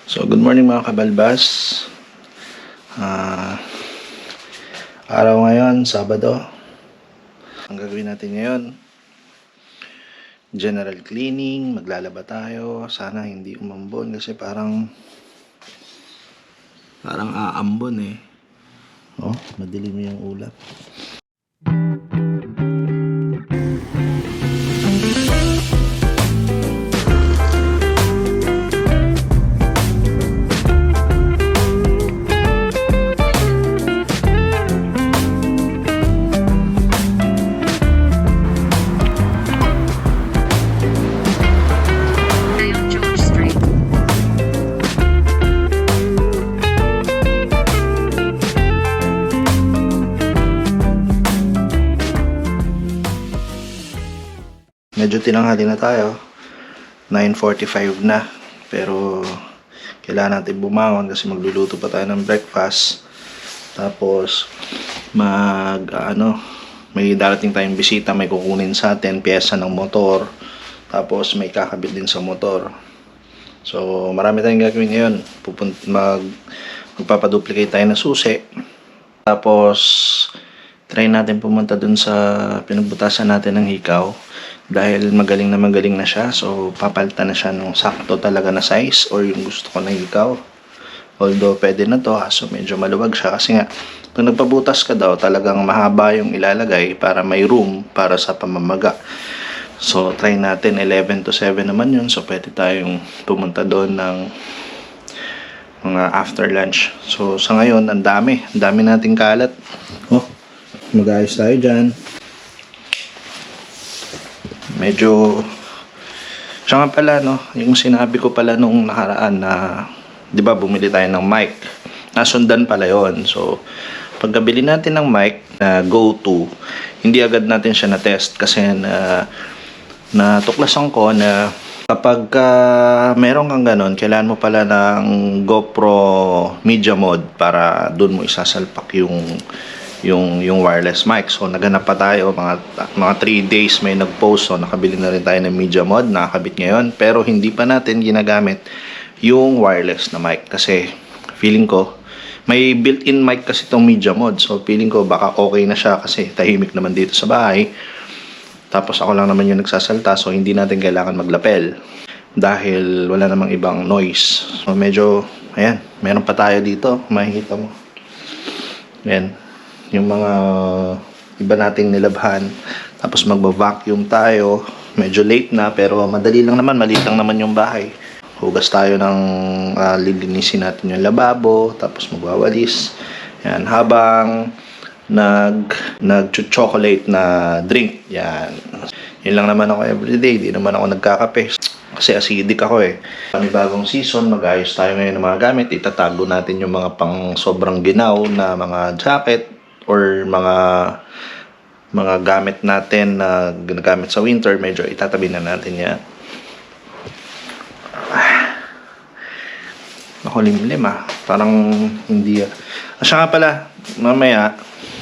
So, good morning mga kabalbas. Ah, Araw ngayon, Sabado. Ang gagawin natin ngayon, general cleaning, maglalaba tayo. Sana hindi umambon kasi parang aambon eh. Oh, madilim yung ulap. George Street. Medyo tinanghali na tayo. 9:45 na. Pero kailangan natin bumangon kasi magluluto pa tayo ng breakfast. Tapos may darating tayong bisita, may kukunin sa atin piyesa ng motor. Tapos may kakabit din sa motor. So marami tayong gagawin ngayon. Magpapaduplicate tayo ng susi. Tapos try natin pumunta dun sa pinagbutasan natin ng hikaw. Dahil magaling na siya, so papalitan na siya nung sakto talaga na size or yung gusto ko na hikaw. Although pwede na to, so medyo maluwag siya kasi nga kung nagpabutas ka daw, talagang mahaba yung ilalagay para may room para sa pamamaga. So try natin, 11 to 7 naman yun, so pwede tayong pumunta doon ng mga after lunch. So sa ngayon, ang dami nating kalat. Oh, mag-ayos tayo dyan. Medyo siya nga pala, no, yung sinabi ko pala nung nakaraan na 'di ba bumili tayo ng mic. Nasundan pala 'yon. So pagkabili natin ng mic na go-to, hindi agad natin siya na-test kasi natuklasan ko na kapag meron kang ganun, kailangan mo pala ng GoPro Media Mode para doon mo isasalpak yung wireless mic. So naghanap pa tayo mga 3 days, may nag-post, so nakabili na rin tayo ng media mod, nakakabit ngayon, pero hindi pa natin ginagamit yung wireless na mic kasi feeling ko may built-in mic kasi itong media mod, so feeling ko baka okay na siya kasi tahimik naman dito sa bahay, tapos ako lang naman yung nagsasalta, so hindi natin kailangan maglapel dahil wala namang ibang noise. So medyo ayan, meron pa tayo dito, makikita mo ayan yung mga iba nating nilabhan. Tapos magba-vacuum tayo. Medyo late na pero madali lang naman, maliit lang naman yung bahay. Hugas tayo ng lilinisin natin yung lababo, tapos magwawalis. Yan, habang nag-chocolate na drink. Yan. Yun lang naman ako everyday, di naman ako nagkakape. Kasi acidic ako eh. May bagong season, mag-ayos tayo ngayon ng mga gamit. Itatago natin yung mga pang sobrang ginaw na mga jacket or mga gamit natin na ginagamit sa winter, medyo itatabi na natin yan. Nakulimlim parang hindi Asya nga pala, mamaya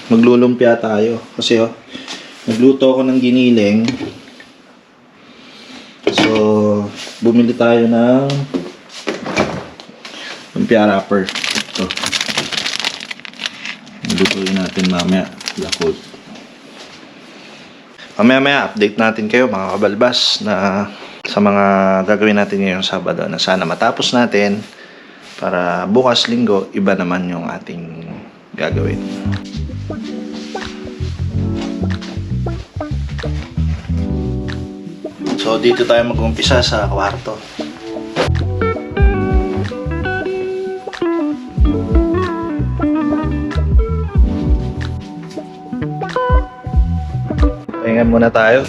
maglulumpia tayo kasi nagluto ako ng giniling, so bumili tayo ng lumpia wrapper. Ito lutuin natin mamaya, Yakult. Mamaya update natin kayo mga kabalbas na sa mga gagawin natin ngayong Sabado na sana matapos natin para bukas Linggo iba naman yung ating gagawin. So dito tayo mag-umpisa sa kwarto. Pahinga muna tayo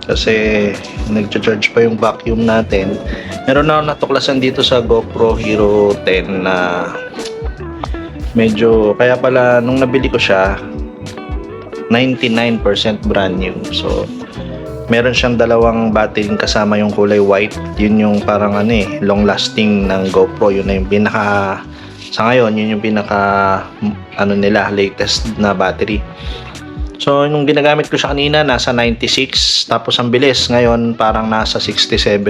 kasi nag-charge pa yung vacuum natin. Meron na natuklasan dito sa GoPro Hero 10 na medyo, kaya pala nung nabili ko siya 99% brand new. So meron siyang dalawang battery kasama yung kulay white. Yun yung parang long lasting ng GoPro. Yun na yung pinaka, sa ngayon yun yung pinaka nila latest na battery. So, nung ginagamit ko siya kanina, nasa 96. Tapos, ang bilis. Ngayon, parang nasa 67%.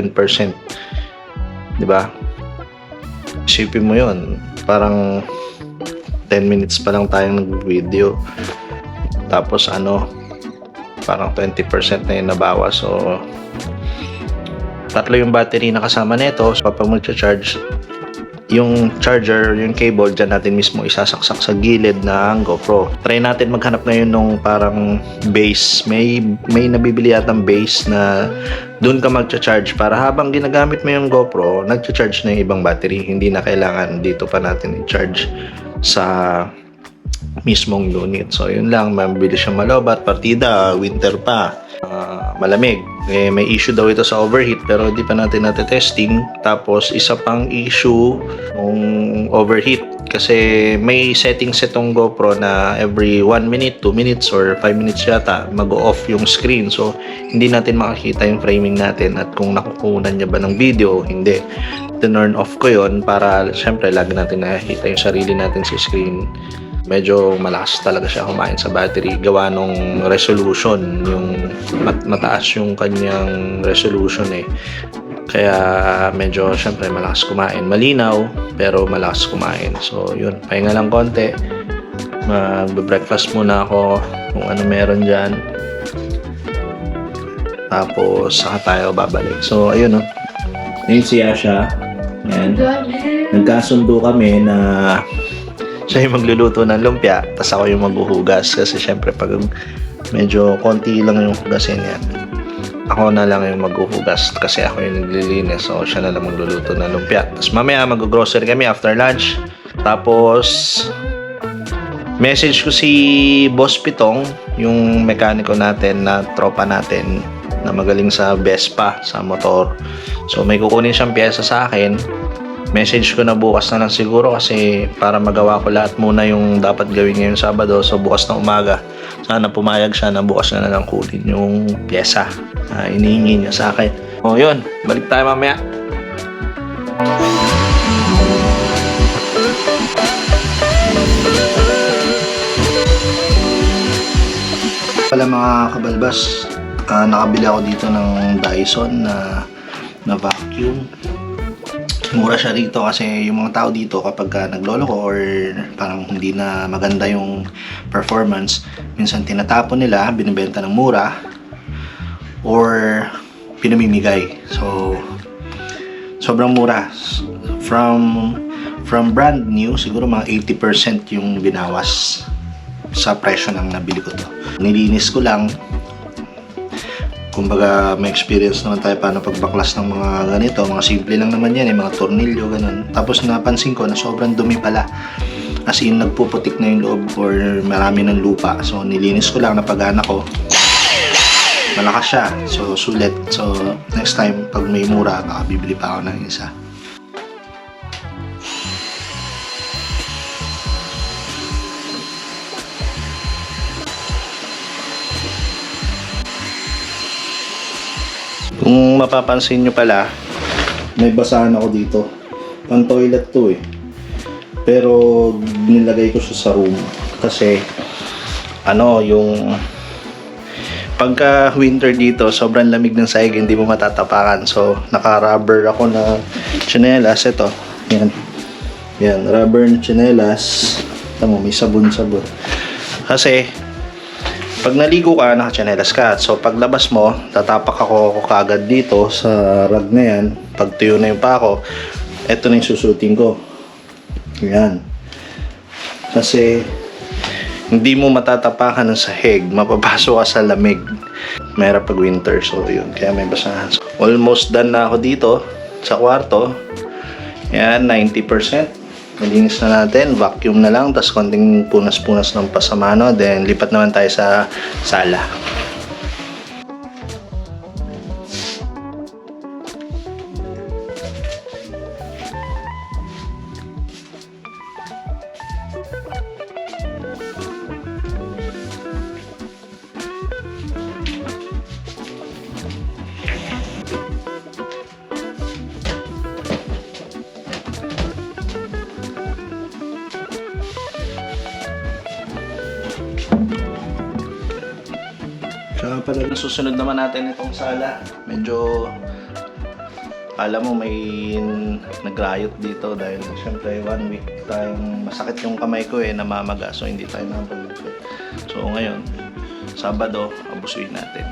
Diba? Isipin mo yun, parang 10 minutes pa lang tayong nag-video. Tapos parang 20% na yung nabawas. So, tatlo yung battery na kasama nito. So, kapag mag-charge, yung charger, yung cable, dyan natin mismo isasaksak sa gilid ng GoPro. Try natin maghanap ngayon nung parang base. May nabibili yatang base na doon ka mag-charge para habang ginagamit mo yung GoPro, nag-charge na yung ibang battery. Hindi na kailangan dito pa natin i-charge sa mismong unit. So, yun lang. Mabilis siyang malobat. Partida, winter pa. Malamig. May issue daw ito sa overheat pero hindi pa natin testing. Tapos isa pang issue ng overheat kasi may settings itong GoPro na every 1 minute, 2 minutes or 5 minutes yata mag-off yung screen. So hindi natin makakita yung framing natin at kung nakukunan niya ba ng video, hindi. Turn off ko yon para syempre lagi natin nakikita yung sarili natin sa screen. Medyo malakas talaga siya kumain sa battery gawa nung resolution, yung mataas yung kanyang resolution kaya medyo syempre malakas kumain, malinaw pero malakas kumain. So yun, pahinga lang konti, mag-breakfast muna ako kung ano meron dyan, tapos saka tayo babalik. So ayun yun si Asha. Yan, nagkasundo kami na siya yung magluluto ng lumpia, tapos ako yung maghuhugas kasi syempre pag medyo konti lang yung hugasin yan, ako na lang yung maghuhugas kasi ako yung naglilinis. So siya na lang magluluto ng lumpia. Tapos mamaya mag-grocery kami after lunch. Tapos message ko si Boss Pitong, yung mekaniko natin na tropa natin na magaling sa Vespa, sa motor. So may kukunin siyang pyesa sa akin. Message ko na bukas na lang siguro kasi para magawa ko lahat muna yung dapat gawin ngayong Sabado. So bukas na umaga, sana pumayag siya na bukas na lang kunin yung pyesa na inihingi niya sa akin. O yun, balik tayo mamaya. Pala mga kabalbas, nakabili ako dito ng Dyson na vacuum. Mura siya dito kasi yung mga tao dito kapag nagloloko or parang hindi na maganda yung performance, minsan tinatapon nila, binibenta ng mura or pinamimigay. So sobrang mura. From brand new, siguro mga 80% yung binawas sa presyo ng nabili ko to. Nilinis ko lang. Kumbaga may experience naman tayo paano pagbaklas ng mga ganito, mga simple lang naman yan mga tornilyo, ganun. Tapos napansin ko na sobrang dumi pala, as in nagpuputik na yung loob or marami ng lupa. So nilinis ko lang, napagana ko, malakas siya, so sulit. So next time pag may mura, baka bibili pa ako ng isa. Kung mapapansin nyo pala, may basahan ako dito. Pang toilet to pero nilagay ko siya sa room kasi yung pagka winter dito, sobrang lamig ng sahig, hindi mo matatapakan. So naka-rubber ako na tsinelas. Ito, yan, rubber na tsinelas. Tamo, may sabon-sabon kasi pag naligo ka, naka-tsinelas ka. So paglabas mo, tatapak ako kagad dito sa rag na yan. Pag tuyo na yung pako, ito na yung susutin ko. Yan. Kasi hindi mo matatapakan ng sahig, mapapasok ka sa lamig. Mahirap pag winter, so yun, kaya may basahan. So, almost done na ako dito sa kwarto. Yan, 90%. Malinis na natin, vacuum na lang, tapos konting punas-punas ng pasamano, then lipat naman tayo sa sala. Pala, susunod naman natin itong sala. Medyo Alam mo may nag-riot dito dahil syempre 1 week tayong masakit yung kamay ko namamaga, so hindi tayo nakapag-gupit. So ngayon, Sabado, abusuin natin.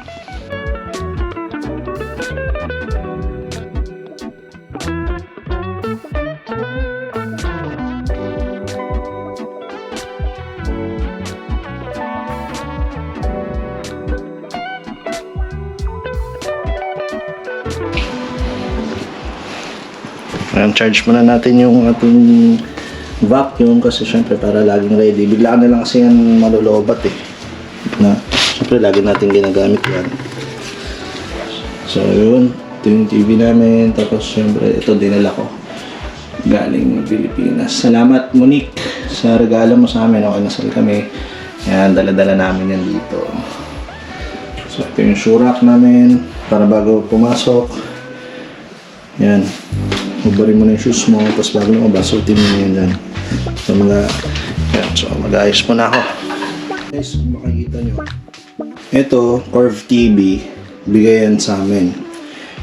Ayan, charge muna natin yung ating vacuum kasi syempre para laging ready. Bigla na lang kasi yan malulobat na syempre lagi natin ginagamit yan. So yun, ito yung TV namin. Tapos syempre ito dinala ko galing Pilipinas. Salamat Monique sa regalo mo sa amin. Okay, nasal kami. Ayan, dala-dala namin yan dito. So ito yung shoe rack namin para bago pumasok. Yan, ubarin mo na yung shoes mo, tapos bago lumabas, suotin mo yan dyan. So, mag-ayos muna ako. Guys, kung makikita nyo, ito, Curve TV, bigay yan sa amin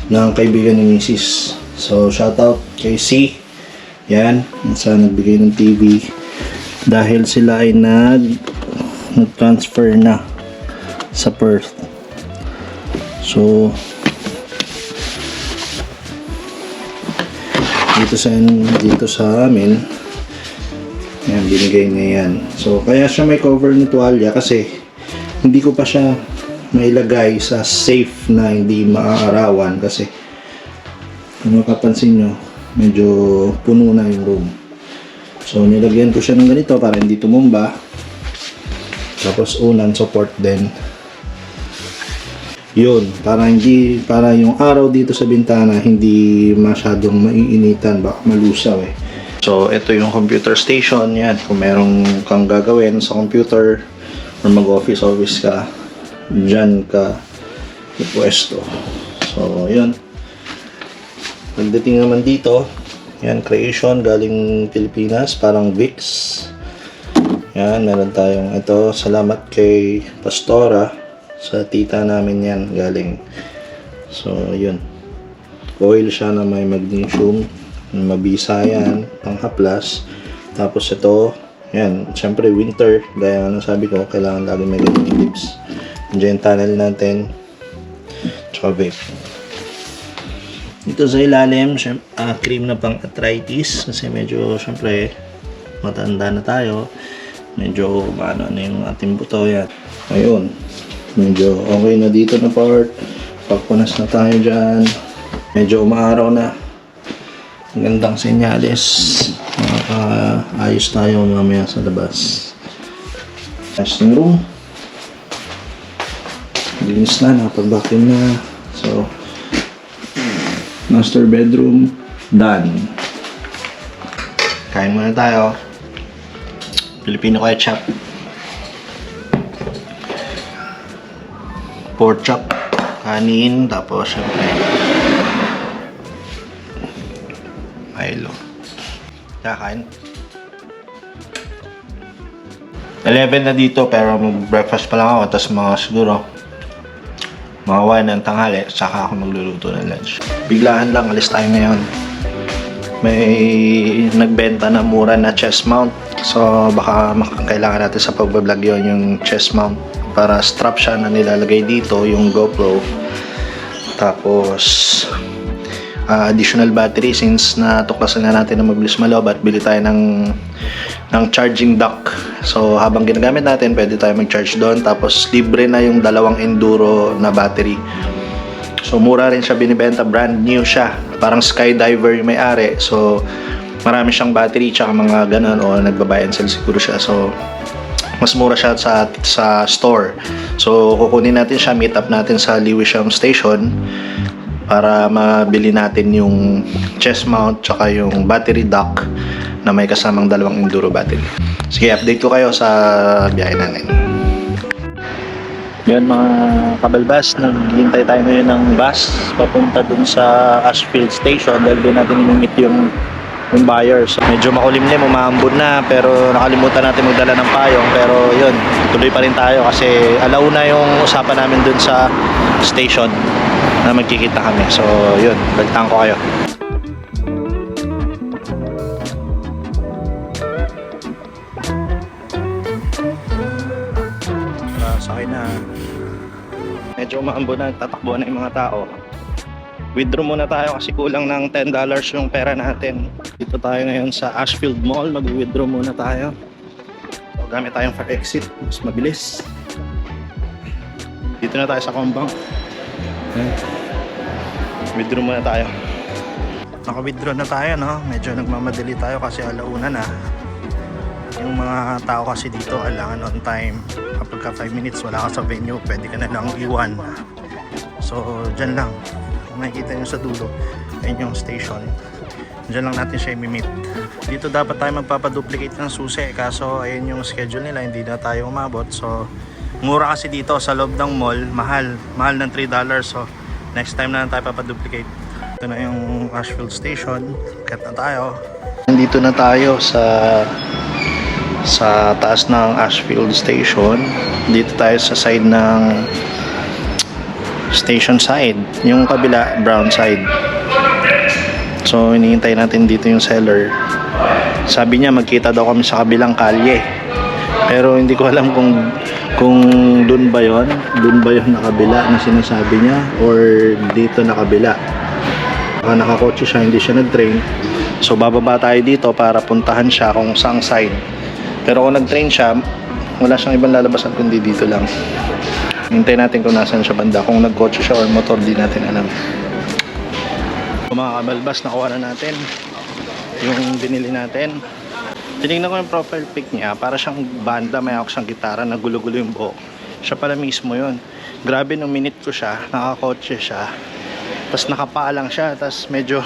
ng kaibigan ni Mrs. So, shoutout kay C. Yan, sa nagbigay ng TV. Dahil sila ay nag-transfer na sa Perth. So, dito sa amin, yan, binigay niya yan. So kaya siya may cover na tuwalya kasi hindi ko pa siya mailagay sa safe na hindi maaarawan kasi kung makapansin nyo, medyo puno na yung room. So nilagyan ko siya ng ganito para hindi tumumba, tapos unan support din yun, para yung araw dito sa bintana hindi masyadong maiinitan, baka malusaw So ito yung computer station. Yan, kung merong kang gagawin sa computer or mag-office ka, dyan ka ipwesto. So yun, pagdating naman dito, yan, creation galing Pilipinas, parang Vicks. Yan, meron tayong ito, salamat kay Pastora, sa tita namin yan galing. So yun, oil siya na may magnesium, mabisa yan, panghaplas. Tapos ito, yan, syempre winter, gaya ng sabi ko, kailangan lagi may ganyung lips. Diyan tunnel natin, tsaka vape. Dito sa ilalim, cream na pang arthritis kasi medyo syempre matanda na tayo, medyo ano na yung ating buto. Yan, ayun, medyo okay na dito na part. Pagpunas na tayo dyan. Medyo umaaraw na. Gandang senyales. Makakaayos tayo mamaya sa labas. Resting room. Linis na. Nakapag-vacuum na. So, master bedroom. Done. Kain muna tayo. Filipino ketchup. Pork chop, kanin, tapos syempre Milo. Kakain. 11 na dito pero mag-breakfast pa lang ako, tapos mga siguro mga 1 ng tanghali, saka ako magluluto ng lunch. Biglaan lang, alis tayo ngayon. May nagbenta na mura na chest mount, so baka kailangan natin sa pagbablog yun, yung chest mount. Para strap siya na nilalagay dito, yung GoPro. Tapos additional battery since natuklasan na natin na mabilis malobat, bili tayo ng charging dock. So habang ginagamit natin, pwede tayo mag-charge doon. Tapos libre na yung 2 enduro na battery. So mura rin siya binibenta, brand new siya. Parang skydiver yung may-ari. So marami siyang battery tsaka mga ganun, o nagbabuy and sell siguro siya. So mas mura siya sa store. So kukunin natin siya, meet up natin sa Lewisham Station para mabili natin yung chest mount tsaka yung battery dock na may kasamang 2 enduro battery. Sige, update ko kayo sa biyahe natin. Yan mga kabalbas, naghihintay tayo ngayon ng bus papunta dun sa Ashfield Station dahil doon natin i-meet yung buyer. So, medyo makulimlim, umaambon na, pero nakalimutan natin magdala ng payong. Pero yun, tuloy pa rin tayo kasi alauna yung usapan namin dun sa station. na magkikita kami. So yun, balitaan ko kayo. Sakay na. Medyo umaambo na, tatakbo na yung mga tao. Withdraw muna tayo kasi kulang ng $10 yung pera natin. Dito tayo ngayon sa Ashfield Mall. Mag-withdraw muna tayo. So, gamit tayong for exit. Mas mabilis. Dito na tayo sa Combank. Withdraw muna tayo. Naka-withdraw na tayo, no? Medyo nagmamadali tayo kasi alauna na. Yung mga tao kasi dito kailangan on time. Kapag ka 5 minutes wala ka sa venue, pwede ka na lang iwan. So dyan lang, kung makikita nyo sa dulo, ayun yung station. Dyan lang natin siya i-meet. Dito dapat tayo magpapaduplicate ng susi, kaso ayun yung schedule nila, hindi na tayo umabot. So mura kasi dito sa loob ng mall, mahal ng $3. So next time na lang tayo papaduplicate. Ito na yung Ashfield Station. Kat na tayo. Nandito na tayo sa taas ng Ashfield Station. Dito tayo sa side ng station side, yung kabila brown side. So hinihintay natin dito yung seller. Sabi niya magkita daw kami sa kabilang kalye, pero hindi ko alam kung dun ba yon na kabila na sinasabi niya or dito na kabila. Baka nakakotse siya, hindi siya nag-train. So bababa tayo dito para puntahan siya kung saang side. Pero kung nag-train siya, wala siyang ibang lalabasan kundi dito lang. Hintayin natin kung nasan siya banda. Kung nag-kotse siya or motor, di natin alam. So, mga kabalbas, nakuha na natin yung binili natin. Tinignan ko yung profile pic niya. Para siyang banda, may ako siyang gitara, nagulo-gulo yung buhok. Siya pala mismo yun. Grabe, nung minute ko siya, nakakotse siya. Tapos nakapaa lang siya. Tapos medyo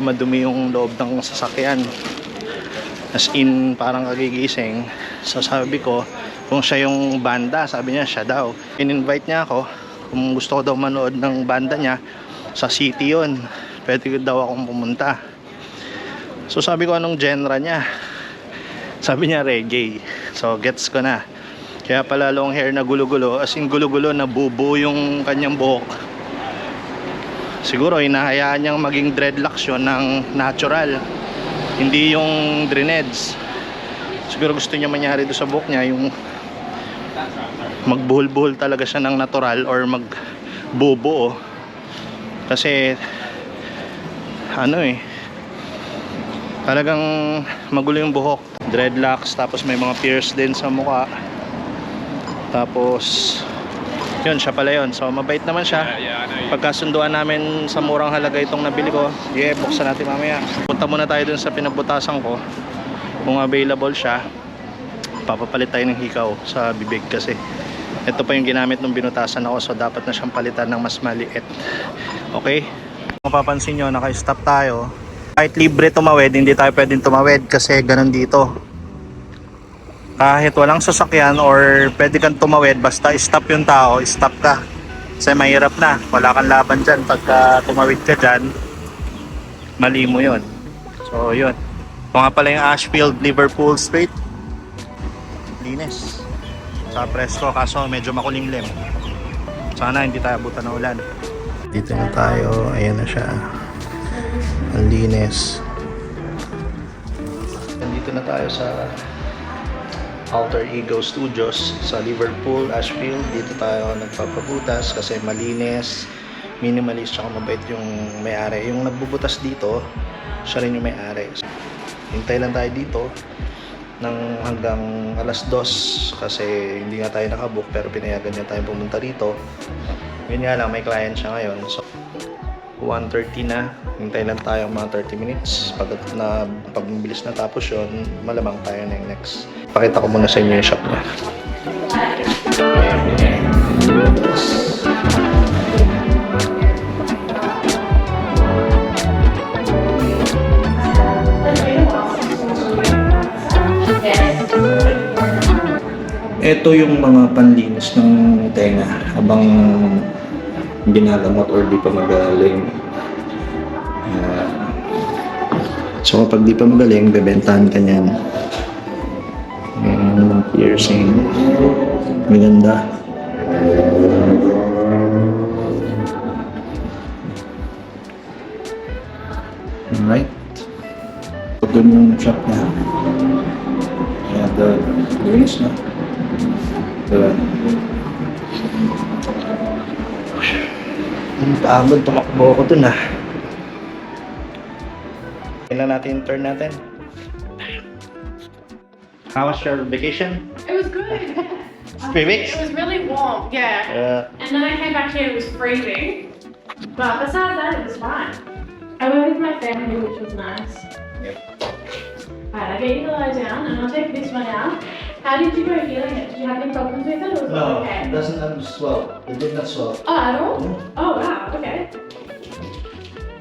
madumi yung loob ng sasakyan. As in, parang kagigising. So sabi ko, kung siya yung banda, sabi niya siya daw. In-invite niya ako, kung gusto ko daw manood ng banda niya, sa city yun. Pwede daw akong pumunta. So sabi ko, anong genre niya? Sabi niya reggae. So gets ko na. Kaya pala long hair na gulo-gulo, as in gulo-gulo, nabubo yung kanyang buhok. Siguro hinahayaan niyang maging dreadlocks yun ng natural, hindi yung dreads. Siguro gusto niya mangyari doon sa buhok niya yung magbuhol-buhol talaga siya ng natural or magbubuo. Kasi talagang magulo yung buhok. Dreadlocks, tapos may mga pierce din sa mukha. Tapos yun, siya pala yun. So mabait naman siya. Pagkasunduan namin sa murang halaga itong nabili ko, buksan natin mamaya. Punta muna tayo dun sa pinabutasan ko. Kung available siya, papapalit tayo ng hikaw sa bibig kasi ito pa yung ginamit nung binutasan ako, so dapat na siyang palitan ng mas maliit. Okay? Kung mapapansin nyo, naka-stop tayo. Kahit libre tumawid, hindi tayo pwedeng tumawid kasi ganun dito. Kahit walang sasakyan or pwede kang tumawid, basta stop yung tao, stop ka. Kasi mahirap na, wala kang laban dyan. Pagka tumawid ka dyan, mali mo yun. So yun. Ito nga pala yung Ashfield Liverpool Street. Linis. Sa presko, kaso medyo makulimlim. Sana hindi tayo abutan ng ulan. Dito na tayo, ayan na siya. Ang linis. Nandito na tayo sa Alter Ego Studios sa Liverpool, Ashfield. Dito tayo nagpapabutas kasi malinis, minimalist, tsaka mabait yung may-ari. Yung nagbubutas dito, siya rin yung may-ari. Hintay lang tayo dito ng hanggang alas 2 kasi hindi nga tayo nakabook, pero pinayagan niya tayo pumunta rito. Yun nga lang, may client siya ngayon. So 1:30 na, hintay lang tayo mga 30 minutes. Pag mabilis na tapos yun, malamang tayo na yung next. Pakita ko muna sa inyo yung shop niya. Ito yung mga panlinis ng tenga habang ginagamot or di pa magaling. So kapag di pa magaling, bebentahan ka niyan. Mga piercing. Maganda. Doon yung shop niya. Ayan, doon. Linis na. Doon. Ang pagod, tumakbo ako dun ah. Kailan natin yung turn natin? How was your vacation? It was good. 3 weeks? It was really warm, yeah. And then I came back here, it was freezing. But besides that, it was fine. I went with my family, which was nice. Yep. Alright, I'll get you to lie down and I'll take this one out. How did you go healing it? Did you have any problems with it or was it No, okay? it doesn't swell. It did not swell. Oh, at all? No. Oh, wow, okay.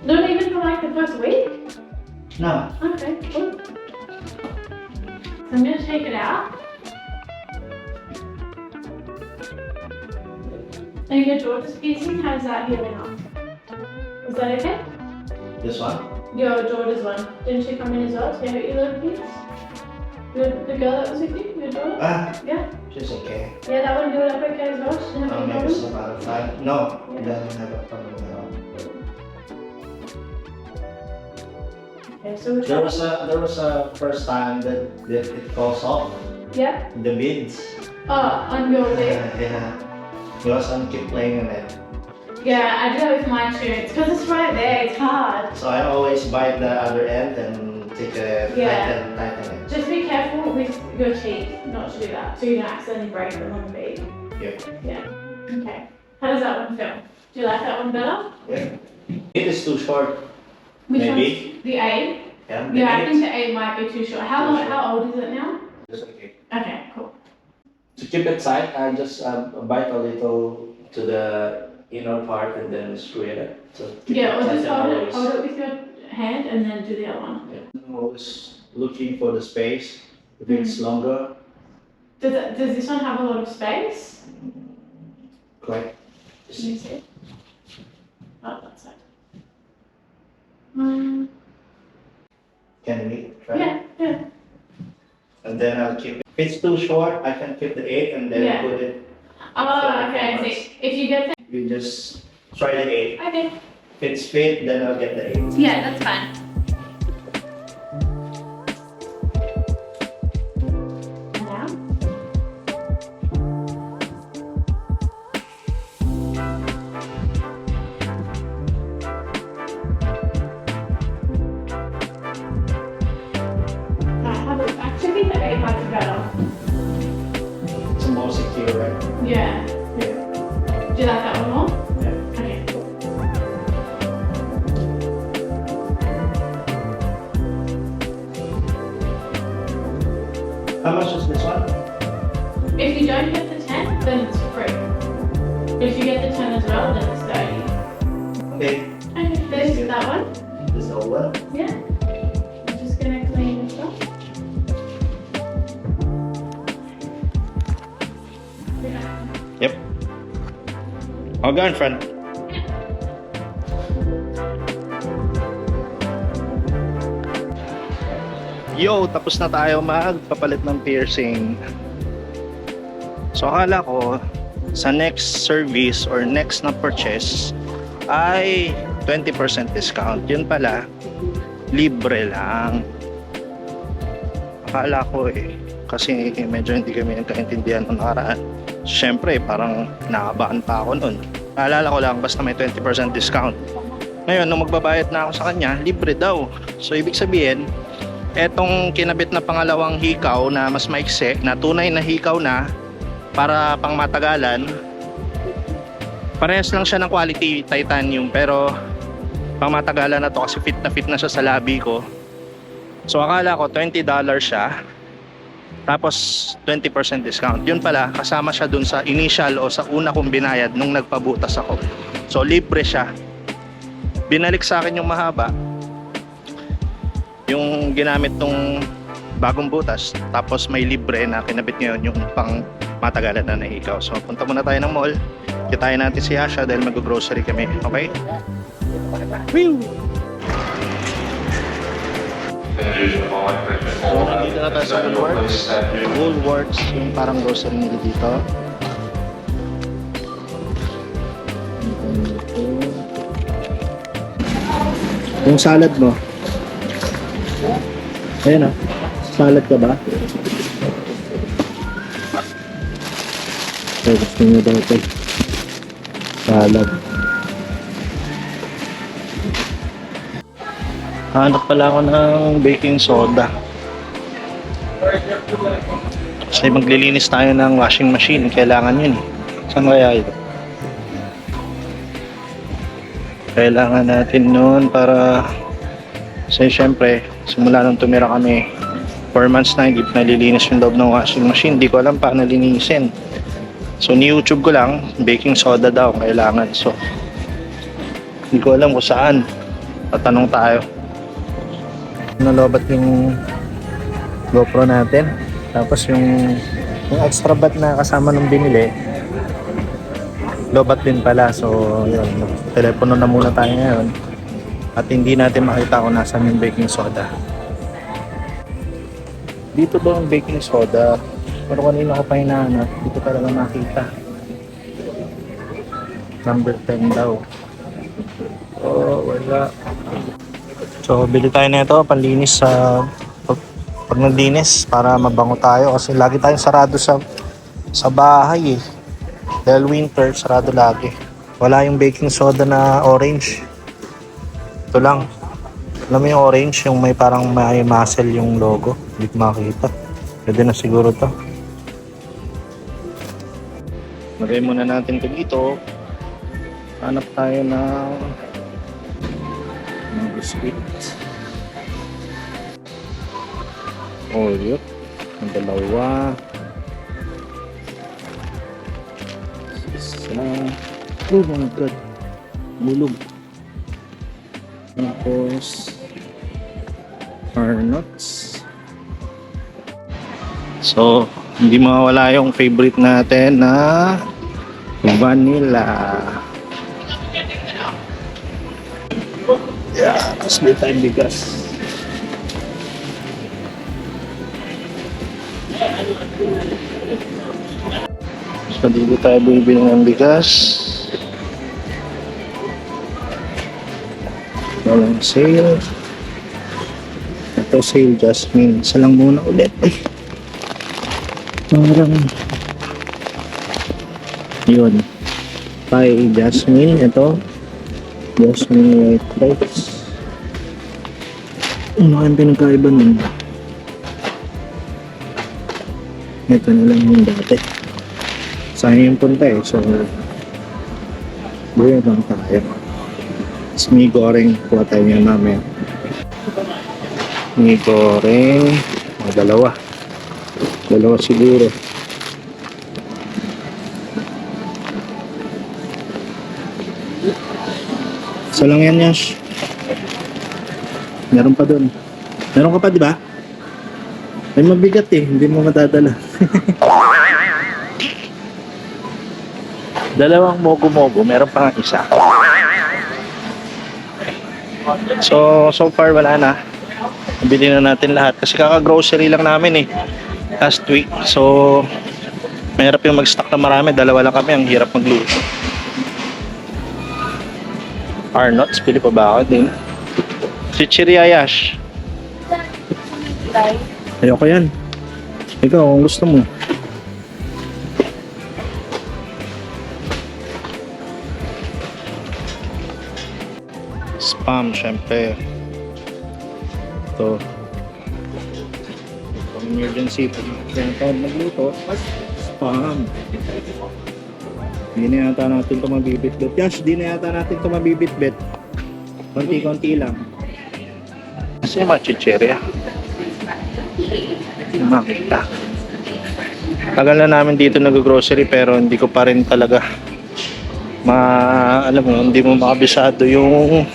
Not even for like the first week? No. Okay, cool. So I'm going to take it out. And your daughter's piercing, how's that healing up? Was that okay? This one? Your daughter's one. Didn't she come in as well to get your little piece? The girl that was with you, your daughter? Yeah? She's okay. Yeah, that one healed up okay as well? She didn't have any Maybe problems? some butterfly. No, Yeah. it doesn't have a problem at all. Okay, so we'll There was a first time that it falls off Yeah? the beads. Oh, on your leg? Yeah. Your son keep playing on it. Yeah, I do that with my too. It's because it's right there, it's hard. So I always bite the other end and take a Yeah. tighten it. Just be careful with your teeth not to do that, so you don't accidentally break them on the bead. Yeah. Yeah. Okay. How does that one feel? Do you like that one better? Yeah. It is too short. Which Maybe. one's the A? Yeah. Yeah, I think the A might be too short. How old is it now? It's okay. Okay, cool. To keep it tight, I just bite a little to the inner part and then screw it. So keep Yeah, or tight just and always- hold it with your hand and then do the other one. Yeah. I'm always looking for the space. If it's longer, Does this one have a lot of space? quite. Can you see? Oh, that side. Can we try? Yeah, yeah. And then I'll keep it. If it's too short, I can keep the 8 and then Yeah. put it. Oh, okay, I see. If you get the... You just try the 8. Okay. If it's fit, then I'll get the 8. Yeah, that's fine. Now? Actually, the 8 might be better. It's more secure, right? Yeah. Yeah. Do you like that one more? Yeah. Okay, cool. How much is this one? If you don't get the 10, then it's free. If you get the 10 as well, then it's 30. Okay. Okay, there's that one. This is the old one. Yeah. I'm just gonna clean this up. Yep. I'll go in front. Yo, tapos na tayo magpapalit ng piercing. So akala ko sa next service or next na purchase ay 20% discount. Yun pala, libre lang. Akala ko kasi medyo hindi kami nagkaintindihan nung nakaraan. Siyempre, parang nakabaan pa ako nun. Naalala ko lang, basta may 20% discount. Ngayon, nung magbabayad na ako sa kanya, libre daw. So, ibig sabihin, etong kinabit na pangalawang hikaw na mas maikse, na tunay na hikaw na, para pang matagalan, parehas lang siya ng quality titanium, pero pang matagalan na to kasi fit na siya sa labi ko. So, akala ko $20 siya. Tapos 20% discount. Yun pala, kasama siya dun sa initial o sa una kong binayad nung nagpabutas ako. So libre siya. Binalik sa akin yung mahaba, yung ginamit tong bagong butas. Tapos may libre na kinabit ngayon yung pang matagalan na naikaw. So punta muna tayo ng mall. Kitain natin si Asha dahil mag-grocery kami. Okay? Woo! So, nandito na tayo sa Woolworths. Woolworths, yung parang grocery nila dito. Yung salad mo. Ayan salad ka ba? Ay, gusto nyo daw ito. Salad. Hanap pala ako ng baking soda. Kasi maglilinis tayo ng washing machine. Kailangan yun eh. Saan kaya ito? Kailangan natin nun para... Kasi syempre, simula nung tumira kami 4 months na, hindi pa nalilinis yung loob ng washing machine. Hindi ko alam paano linisin. So, ni-YouTube ko lang, baking soda daw kailangan. So, hindi ko alam kung saan. Tatanong tayo. Nalobat yung GoPro natin. Tapos yung extra bat na kasama nung binili, lobat din pala. So, yun. Telepono na muna tayo ngayon. At hindi natin makita kung nasan yung baking soda. Dito ba ang baking soda? Pero kanina ko pa hinahanap. Dito talaga makita. Number 10 daw. Oh, wala. So, bili tayo na ito. Panlinis sa... pag naglinis para mabango tayo. Kasi lagi tayong sarado sa bahay eh. Dahil winter, sarado lagi. Wala yung baking soda na orange. Ito lang. Alam mo yung orange, yung may parang may muscle yung logo. Hindi ko makita. Pwede na siguro to. Lagay muna natin ito dito. Hanap tayo ng biscuit. Oreo. Ang dalawa. Isa. Oh my God. Bulog. Tapos Arnott's. So, hindi mawala yung favorite natin na vanilla. Yeah, tapos may tayong bigas. So, dito tayo bibili ng bigas. Walang sale. Ito sale, Jasmine. Isa lang muna ulit. Ay. Parang yun. Pie Jasmine. Ito. Jasmine white rice. Ano kayang pinagkaiba nun? Ito na lang yung dati. Sayang yung punta eh. So, buhay lang tayo. Tapos may goreng. Kuha tayo niya namin. May goreng. Dalawa. Dalawa siguro. Isa lang yan, Yash. Meron pa dun. Meron ka pa, di ba? Ay, mabigat eh. Hindi mo matadala. Dalawang mogo-mogo. Meron pa nga isa. So far wala na. Bili na natin lahat. Kasi kaka-grocery lang namin eh. Last week. So, mahirap yung mag-stock na marami. Dalawa lang kami. Ang hirap magluto. Arnott's. Pili pa ba ako din? Chichirya, Yash. Ayoko yan. Ikaw, kung gusto mo. Spam, syempre. Ito. Pang emergency. Kaya tawag magluto. Spam. Hindi na yata natin ito mabibitbit. Yash, di na yata natin ito mabibitbit. Konti-konti lang. Kasi yung mga chichirya. Makita. Tagal na namin dito nag-grocery pero hindi ko pa rin talaga alam mo, hindi mo makabisado yung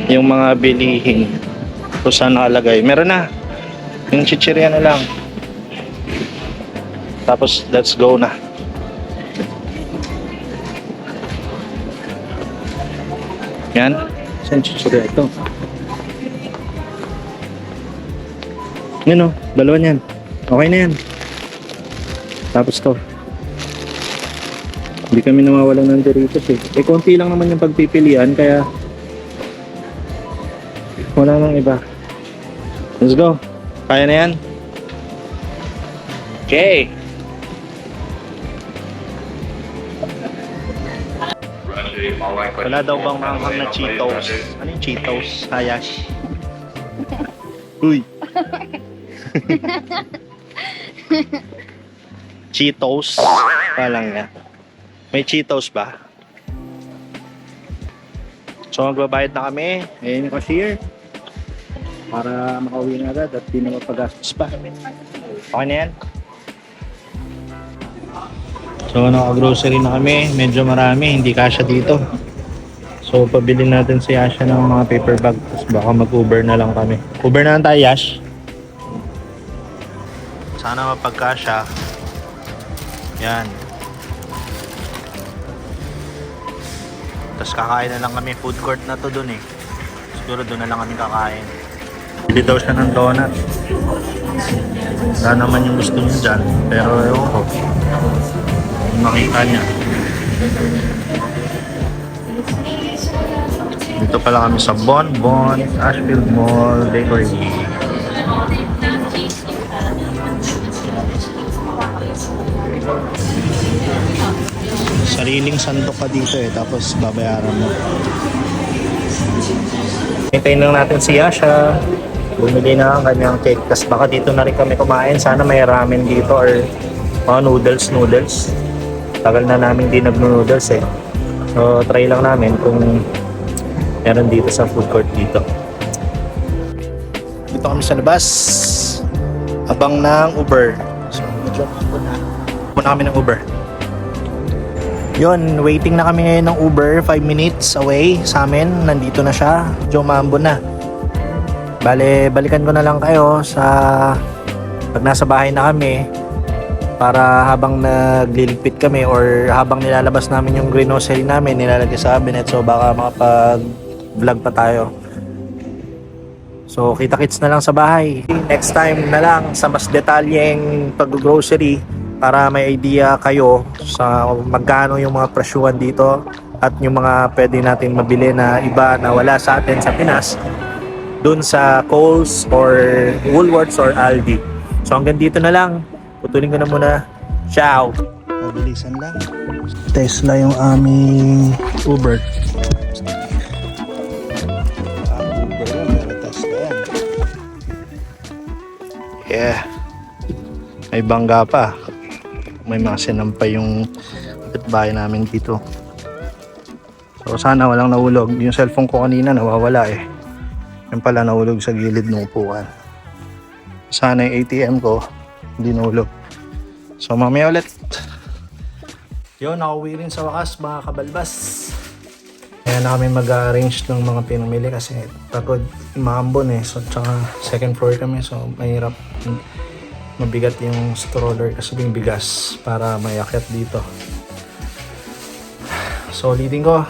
mga bilihin kung saan nakalagay. Meron na. Yung chichirya na lang. Tapos, let's go na. Yan. Saan chichirya ito? Yan o. Dalawa yan. Okay na yan. Tapos to. Hindi kami nawawalan ng Doritos eh. Eh, konti lang naman yung pagpipilian, kaya wala nang iba. Let's go. Kaya na yan? Okay. Wala daw bang manghang na Cheetos? Ano yung Cheetos? Hayash? Uy. Cheetos? Palang nga. May Cheetos ba? So magbabayad na kami. Ayan yung cashier. Para makauwi na agad at di na mapagastos pa. Okay na yan? So naka-grocery na kami. Medyo marami. Hindi kasya dito. So pabili natin si Yasha ng mga paper bag. Tapos baka mag-Uber na lang kami. Uber na lang tayo, Yash. Sana mapagkasya. Yan. Tapos kakain na lang kami. Food court na to dun eh. Siguro dun na lang kami kakain. Bili daw siya ng donut. Wala naman yung gusto niya dyan. Pero ewan ko. Yung makita niya. Dito pala kami sa Bonbon, Ashfield Mall, Bakery. Sariling sandok ka dito eh, tapos babayaran mo. Hintayin lang natin si Yasha. Bumili na ang kanyang cake. Tapos baka dito na rin kami kumain. Sana may ramen dito or mga noodles. Tagal na namin di nag-noodles eh. So try lang namin kung meron dito sa food court dito. Dito kami sa labas. Abang ng Uber. So medyo muna kami ng Uber. Yun, waiting na kami ngayon ng Uber. 5 minutes away sa amin. Nandito na siya. Medyo maambon na. Bale, balikan ko na lang kayo sa pag nasa bahay na kami para habang nagliligpit kami or habang nilalabas namin yung grocery namin, nilalagay sa cabinet, so baka makapag-vlog pa tayo. So, kita-kits na lang sa bahay. Next time na lang sa mas detalyeng pag-grocery para may idea kayo sa magkano yung mga presyuhan dito at yung mga pwede natin mabili na iba na wala sa atin sa Pinas dun sa Kohl's or Woolworths or Aldi. So hanggang dito na lang. Putulin ko na muna. Ciao! Mabilisan lang. Tesla yung aming Uber. Uber yun, pero Tesla yan. Yeah. May bangga pa. May mga sinampay yung kapitbahay namin dito. So sana walang nahulog. Yung cellphone ko kanina nawawala eh. Yung pala nahulog sa gilid ng upuan. Sana yung ATM ko hindi nahulog. So mamaya ulit. Yun, nakauwi rin sa wakas mga kabalbas. Kaya na kami mag-arrange ng mga pinamili kasi pagod maambon eh. So tsaka second floor kami, so mahirap. Mabigat yung stroller kasi yung bigas para mayakyat dito. So ulitin ko,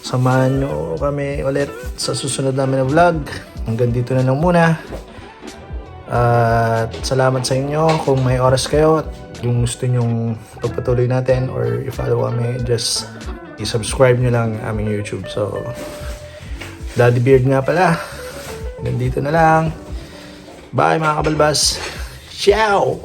samahan nyo kami ulit sa susunod namin na vlog. Hanggang dito na lang muna. At salamat sa inyo kung may oras kayo at yung gusto nyong pagpatuloy natin or i-follow kami, just i-subscribe nyo lang ang aming YouTube. So, Daddy Beard nga pala. Hanggang dito na lang. Bye mga kabalbas. Ciao!